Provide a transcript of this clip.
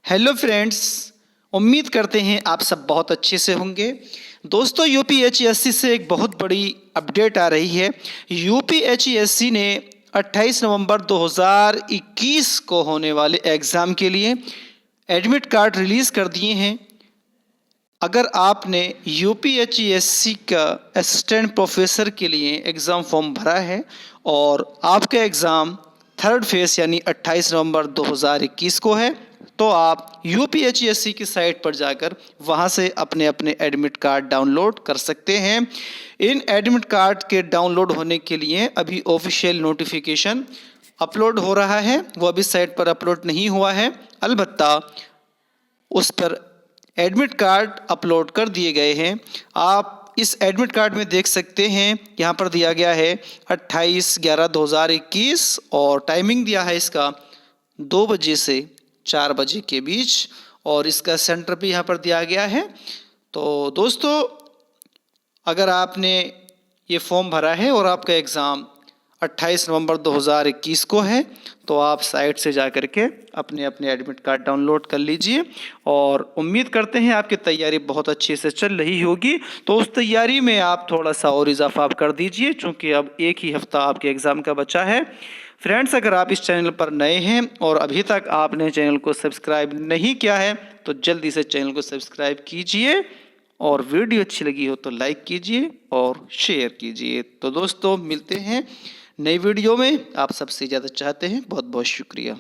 Hello friends, उम्मीद करते हैं आप सब बहुत अच्छे से होंगे। दोस्तों, यूपीएचईएससी से एक बहुत बड़ी अपडेट आ रही है। यूपीएचईएससी ने 28 नवंबर 2021 को होने वाले एग्ज़ाम के लिए एडमिट कार्ड रिलीज़ कर दिए हैं। अगर आपने यूपीएचईएससी का असिस्टेंट प्रोफेसर के लिए एग्ज़ाम फॉर्म भरा है और आपका एग्ज़ाम थर्ड फेज़ यानी 28 नवंबर 2021 को है, तो आप यूपीएचईएससी की साइट पर जाकर वहां से अपने अपने एडमिट कार्ड डाउनलोड कर सकते हैं। इन एडमिट कार्ड के डाउनलोड होने के लिए अभी ऑफिशियल नोटिफिकेशन अपलोड हो रहा है, वो अभी साइट पर अपलोड नहीं हुआ है। अलबत्ता उस पर एडमिट कार्ड अपलोड कर दिए गए हैं। आप इस एडमिट कार्ड में देख सकते हैं, यहाँ पर दिया गया है 28/11/2021 और टाइमिंग दिया है इसका 2 बजे से 4 बजे के बीच, और इसका सेंटर भी यहाँ पर दिया गया है। तो दोस्तों, अगर आपने ये फॉर्म भरा है और आपका एग्ज़ाम 28 नवंबर 2021 को है, तो आप साइट से जा कर के अपने अपने एडमिट कार्ड डाउनलोड कर लीजिए। और उम्मीद करते हैं आपकी तैयारी बहुत अच्छे से चल रही होगी, तो उस तैयारी में आप थोड़ा सा और इजाफा आप कर दीजिए, क्योंकि अब एक ही हफ्ता आपके एग्ज़ाम का बचा है। फ्रेंड्स, अगर आप इस चैनल पर नए हैं और अभी तक आपने चैनल को सब्सक्राइब नहीं किया है, तो जल्दी से चैनल को सब्सक्राइब कीजिए, और वीडियो अच्छी लगी हो तो लाइक कीजिए और शेयर कीजिए। तो दोस्तों, मिलते हैं नई वीडियो में। आप सबसे ज़्यादा चाहते हैं। बहुत बहुत शुक्रिया।